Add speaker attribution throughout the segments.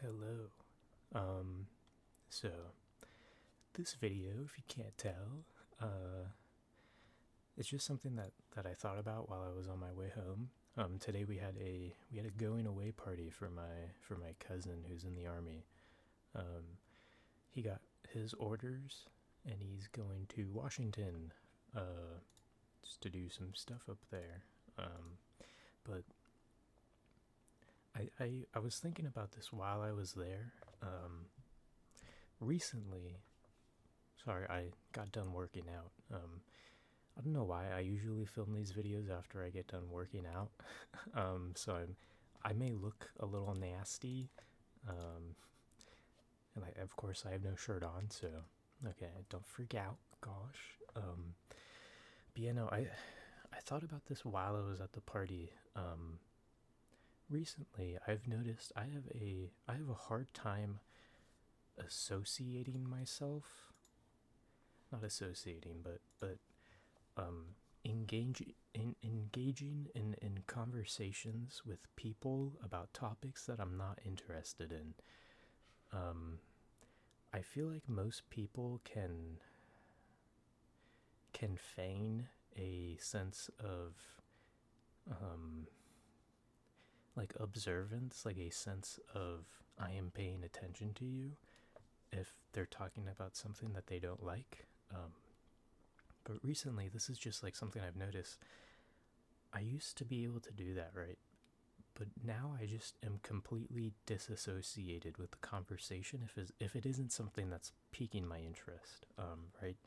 Speaker 1: Hello. Um, so this video, if you can't tell, it's just something that I thought about while I was on my way home. Today we had a going away party for my cousin who's in the army. Um, he got his orders and he's going to Washington, just to do some stuff up there. But I was thinking about this while I was there. Recently, sorry, I got done working out. I don't know why I usually film these videos after I get done working out. So I may look a little nasty. Um, and of course, I have no shirt on, so okay, don't freak out. Gosh. But yeah, no, I thought about this while I was at the party. Recently, I've noticed I have a hard time associating myself, not associating, but um, engaging in conversations with people about topics that I'm not interested in. Um, I feel like most people can feign a sense of um, like observance, like a sense of I am paying attention to you if they're talking about something that they don't like. But recently, this is just like something I've noticed. I used to be able to do that, right? But now I just am completely disassociated with the conversation if it isn't something that's piquing my interest, right?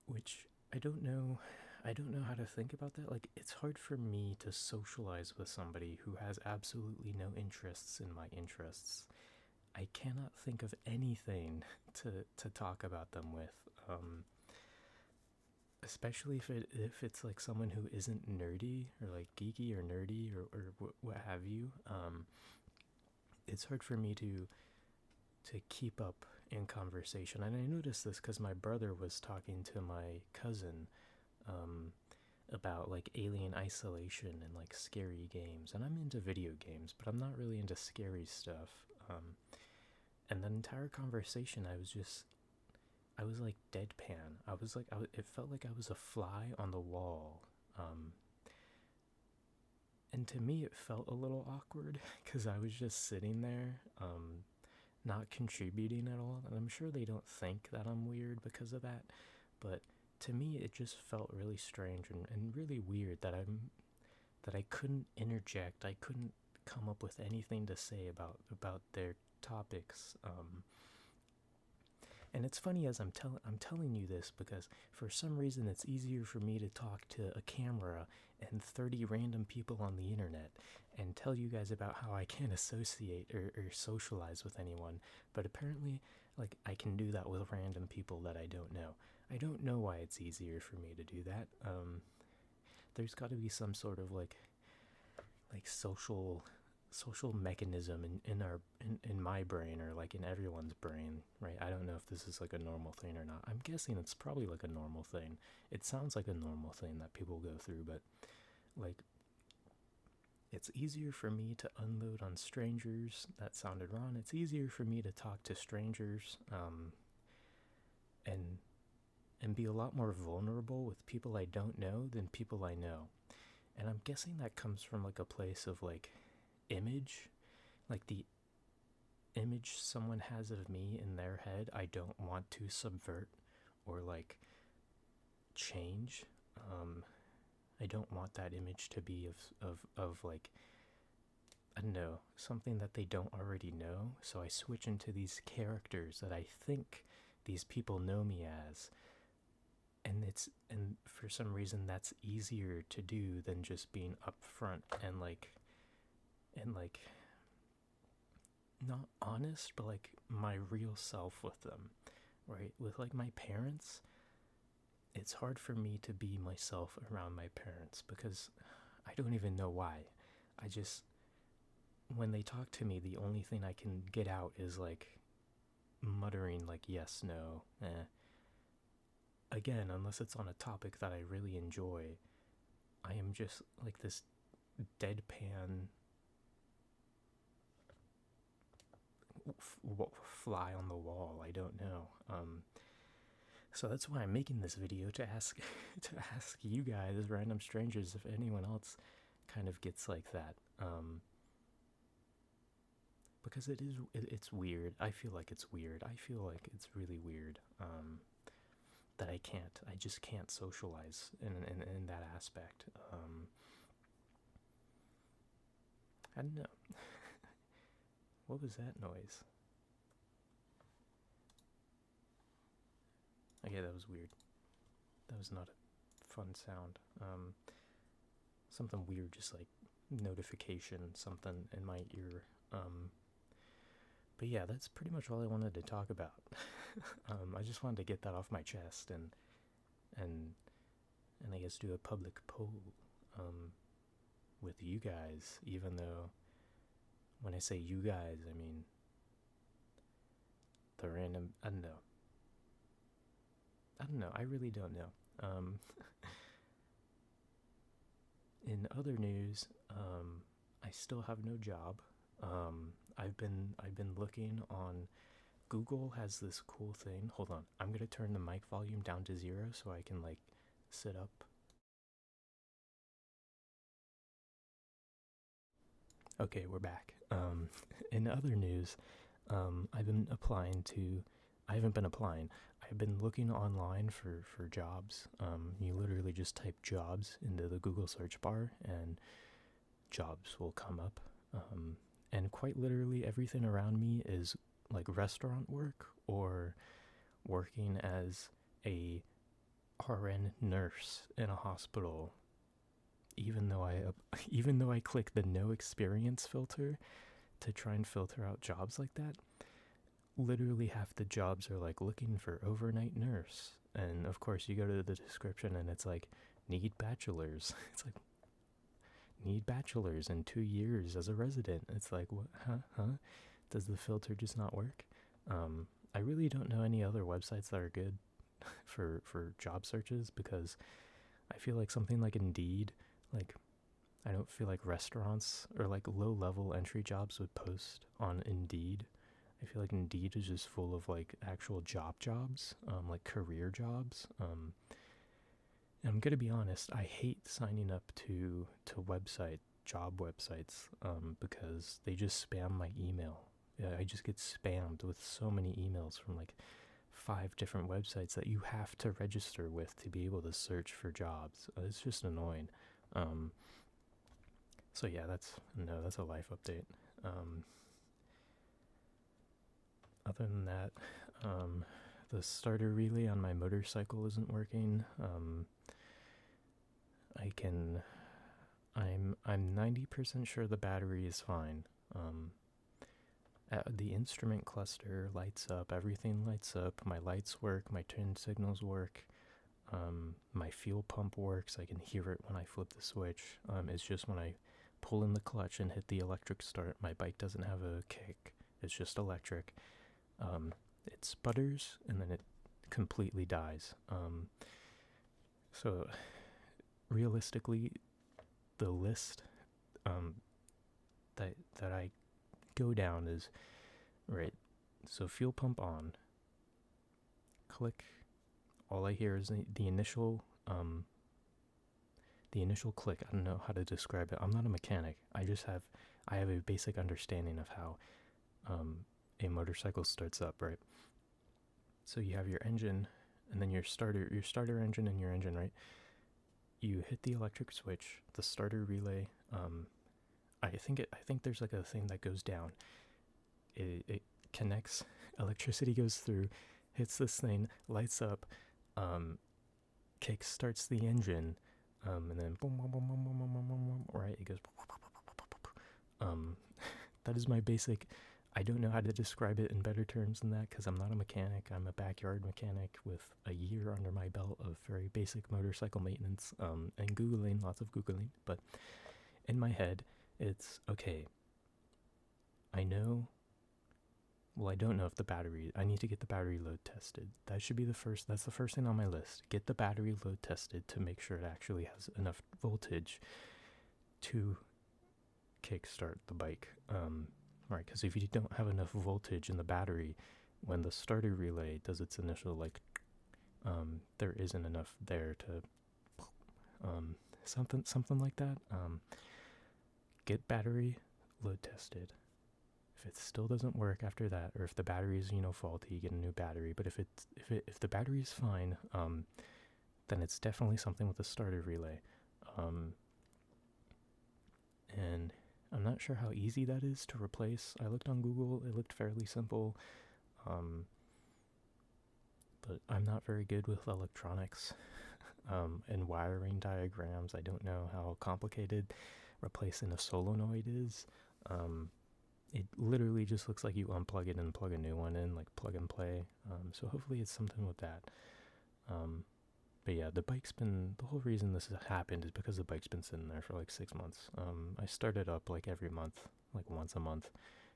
Speaker 1: Which I don't know. I don't know how to think about that. Like, it's hard for me to socialize with somebody who has absolutely no interests in my interests. I cannot think of anything to talk about them with. Especially if it's like someone who isn't nerdy or like geeky or nerdy or what have you. It's hard for me to keep up in conversation, and I noticed this because my brother was talking to my cousin um, about like Alien Isolation and like scary games, and I'm into video games, but I'm not really into scary stuff. And the entire conversation, I was like deadpan. I was like, it felt like I was a fly on the wall. Um, and to me, it felt a little awkward because I was just sitting there, not contributing at all. And I'm sure they don't think that I'm weird because of that. But to me, it just felt really strange and really weird that I couldn't interject. I couldn't come up with anything to say about their topics. And it's funny as I'm telling you this because for some reason it's easier for me to talk to a camera and 30 random people on the internet and tell you guys about how I can't associate or socialize with anyone. But apparently, like, I can do that with random people that I don't know. I don't know why it's easier for me to do that. There's got to be some sort of like social mechanism in my brain or like in everyone's brain, right? I don't know if this is like a normal thing or not. I'm guessing it's probably like a normal thing. It sounds like a normal thing that people go through, but like it's easier for me to unload on strangers. That sounded wrong. It's easier for me to talk to strangers, and be a lot more vulnerable with people I don't know than people I know. And I'm guessing that comes from like a place of like image, like the image someone has of me in their head. I don't want to subvert or like change. I don't want that image to be of like, I don't know, something that they don't already know. So I switch into these characters that I think these people know me as. And for some reason that's easier to do than just being upfront and like not honest, but like my real self with them, right? With like my parents, it's hard for me to be myself around my parents because I don't even know why. I just, when they talk to me, the only thing I can get out is like muttering like yes, no, Again, unless it's on a topic that I really enjoy, I am just like this deadpan fly on the wall. I don't know. So that's why I'm making this video, to ask to ask you guys, random strangers, if anyone else kind of gets like that. Because it's weird. I feel like it's weird. I feel like it's really weird. That I just can't socialize in that aspect. I don't know. What was that noise? Okay, that was weird. That was not a fun sound. Something weird, just like notification, something in my ear. But yeah, that's pretty much all I wanted to talk about. I just wanted to get that off my chest and I guess do a public poll with you guys, even though when I say you guys, I mean the random, I don't know, I really don't know. In other news, I still have no job. I've been looking on Google. Has this cool thing. Hold on, I'm gonna turn the mic volume down to 0 so I can like sit up. Okay, we're back. In other news, I've been applying to. I haven't been applying. I've been looking online for jobs. You literally just type jobs into the Google search bar and jobs will come up. And quite literally everything around me is like restaurant work or working as a RN nurse in a hospital. Even though I click the no experience filter to try and filter out jobs like that, literally half the jobs are like looking for overnight nurse. And of course you go to the description and it's like need bachelors. It's like need bachelors in 2 years as a resident. It's like, what? Huh? Does the filter just not work? I really don't know any other websites that are good for job searches, because I feel like something like Indeed, like I don't feel like restaurants or like low level entry jobs would post on Indeed. I feel like Indeed is just full of like actual jobs, like career jobs. And I'm gonna be honest, I hate signing up to job websites, because they just spam my email. Yeah, I just get spammed with so many emails from like 5 different websites that you have to register with to be able to search for jobs. It's just annoying. So yeah, that's a life update. Other than that, the starter relay on my motorcycle isn't working. I'm 90% sure the battery is fine. The instrument cluster lights up, everything lights up, my lights work, my turn signals work, my fuel pump works, I can hear it when I flip the switch. It's just when I pull in the clutch and hit the electric start, my bike doesn't have a kick, it's just electric. It sputters and then it completely dies. So realistically, the list that I go down is, right, so fuel pump on, click, all I hear is the initial click. I don't know how to describe it. I'm not a mechanic. I have a basic understanding of how a motorcycle starts up, right? So you have your engine and then your starter engine and your engine, right? You hit the electric switch, the starter relay. I think there's like a thing that goes down. It connects, electricity goes through, hits this thing, lights up, kick starts the engine, and then boom, boom, boom, boom, boom, boom, boom, boom, right? It goes. That is my basic. I don't know how to describe it in better terms than that because I'm not a mechanic. I'm a backyard mechanic with a year under my belt of very basic motorcycle maintenance, and Googling, lots of Googling. But in my head, it's okay. I know. Well, I don't know if I need to get the battery load tested. That's the first thing on my list. Get the battery load tested to make sure it actually has enough voltage to kickstart the bike. right? Because if you don't have enough voltage in the battery, when the starter relay does its initial, like, there isn't enough there to, something like that. Get battery load tested. If it still doesn't work after that, or if the battery is, faulty, you get a new battery. But if the battery is fine, then it's definitely something with the starter relay. And I'm not sure how easy that is to replace. I looked on Google, it looked fairly simple. But I'm not very good with electronics and wiring diagrams. I don't know how complicated replacing a solenoid is. It literally just looks like you unplug it and plug a new one in, like plug and play. So hopefully it's something with that. But yeah, the whole reason this has happened is because the bike's been sitting there for like 6 months. I start it up like every month, like once a month,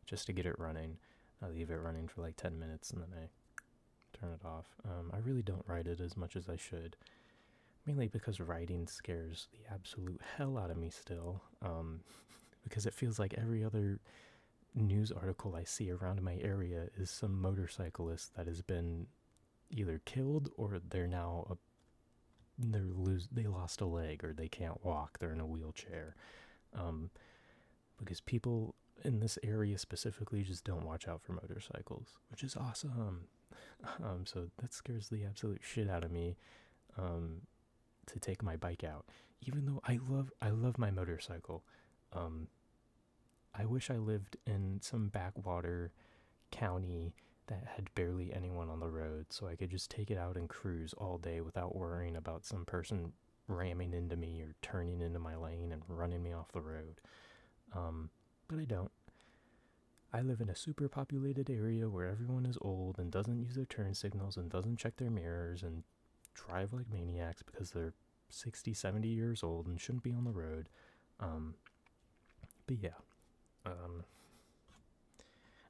Speaker 1: just to get it running. I leave it running for like 10 minutes and then I turn it off. I really don't ride it as much as I should, mainly because riding scares the absolute hell out of me still, because it feels like every other news article I see around my area is some motorcyclist that has been either killed or they're now they lost a leg or they can't walk, they're in a wheelchair, because people in this area specifically just don't watch out for motorcycles, which is awesome. So that scares the absolute shit out of me, to take my bike out, even though I love my motorcycle. I wish I lived in some backwater county that had barely anyone on the road, so I could just take it out and cruise all day without worrying about some person ramming into me or turning into my lane and running me off the road. But I don't. I live in a super populated area where everyone is old and doesn't use their turn signals and doesn't check their mirrors and drive like maniacs because they're 60, 70 years old and shouldn't be on the road. But yeah.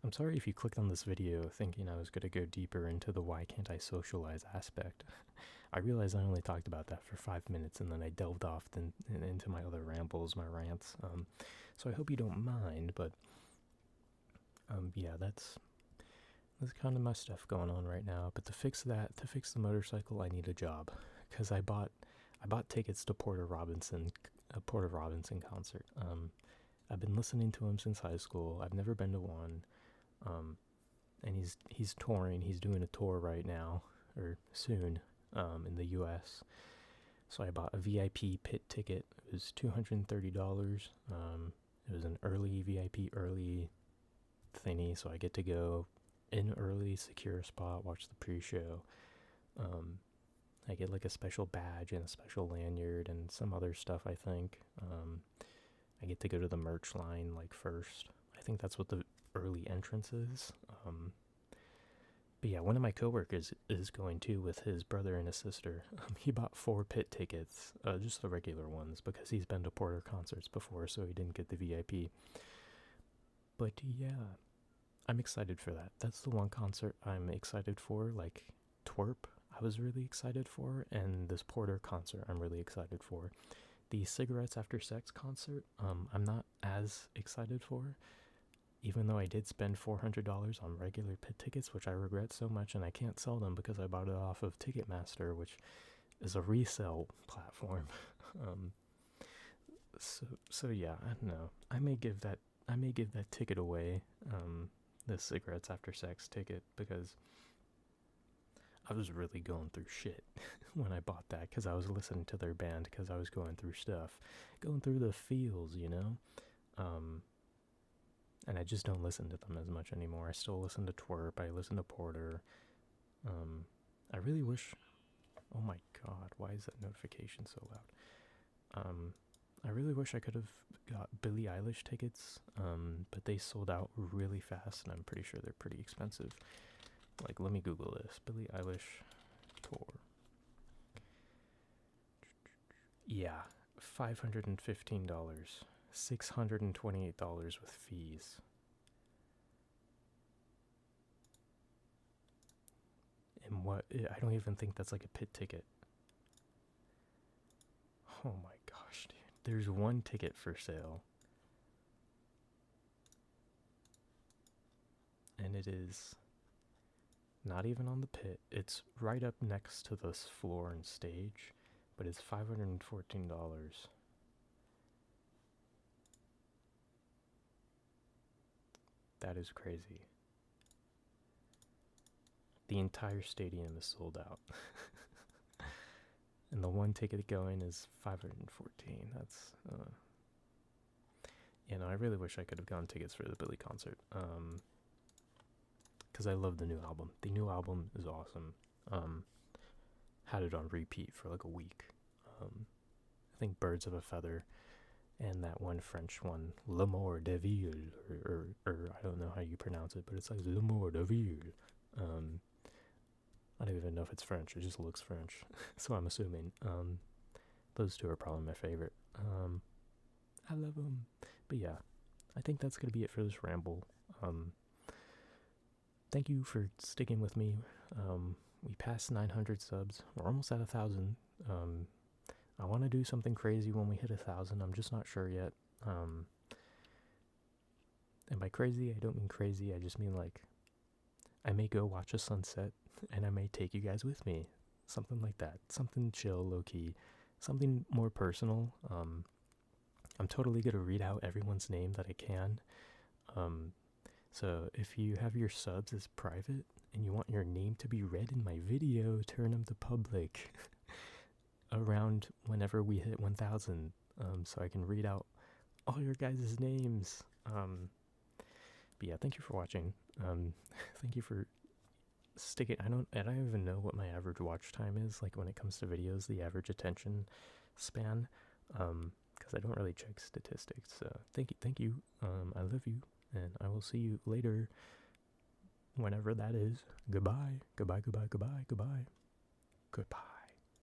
Speaker 1: I'm sorry if you clicked on this video thinking I was going to go deeper into the why can't I socialize aspect. I realized I only talked about that for 5 minutes and then I delved off into my other rambles, my rants. So I hope you don't mind, but yeah, that's kind of my stuff going on right now. But to fix the motorcycle, I need a job, because I bought tickets to a Porter Robinson concert. I've been listening to him since high school. I've never been to one. And he's touring. He's doing a tour right now, or soon, in the U.S. So I bought a VIP pit ticket. It was $230. It was an early VIP thingy, so I get to go in early, secure a spot, watch the pre-show. I get like a special badge and a special lanyard and some other stuff, I think. I get to go to the merch line like first. I think that's what the early entrance is. But yeah, one of my coworkers is going too with his brother and his sister. He bought 4 pit tickets, just the regular ones, because he's been to Porter concerts before, so he didn't get the VIP. But yeah, I'm excited for that. That's the one concert I'm excited for, like Twerp I was really excited for, and this Porter concert I'm really excited for. The Cigarettes After Sex concert, I'm not as excited for, even though I did spend $400 on regular pit tickets, which I regret so much, and I can't sell them because I bought it off of Ticketmaster, which is a resale platform. So yeah, I don't know. I may give that ticket away, the Cigarettes After Sex ticket, because I was really going through shit when I bought that, because I was listening to their band, because I was going through stuff, going through the feels, and I just don't listen to them as much anymore. I still listen to Twerp, I listen to Porter. I really wish, oh my god, why is that notification so loud? I really wish I could have got Billie Eilish tickets, but they sold out really fast, and I'm pretty sure they're pretty expensive. Like, let me Google this. Billie Eilish tour. Yeah, $515. $628 with fees. And what? I don't even think that's like a pit ticket. Oh my gosh, dude. There's one ticket for sale. and it is not even on the pit. It's right up next to this floor and stage, but it's $514. That is crazy. The entire stadium is sold out. And the one ticket going is $514. That's you know, I really wish I could have gotten tickets for the Billy concert. Because I love the new album. The new album is awesome. Had it on repeat for like a week. I think Birds of a Feather and that one French one, L'amour de ville, or I don't know how you pronounce it, but it's like L'amour de ville. I don't even know if it's French, it just looks French, so I'm assuming. Those two are probably my favorite. I love them. But yeah, I think that's going to be it for this ramble. Thank you for sticking with me. We passed 900 subs. We're almost at 1,000. I want to do something crazy when we hit 1,000. I'm just not sure yet. And by crazy, I don't mean crazy. I just mean like I may go watch a sunset and I may take you guys with me. Something like that. Something chill, low-key. Something more personal. I'm totally going to read out everyone's name that I can. So if you have your subs as private and you want your name to be read in my video, turn them to public around whenever we hit 1,000, so I can read out all your guys' names. But yeah, thank you for watching. Thank you for sticking. I don't even know what my average watch time is, like when it comes to videos, the average attention span, because I don't really check statistics. So thank you. I love you, and I will see you later, whenever that is. Goodbye. Goodbye. Goodbye. Goodbye. Goodbye. Goodbye.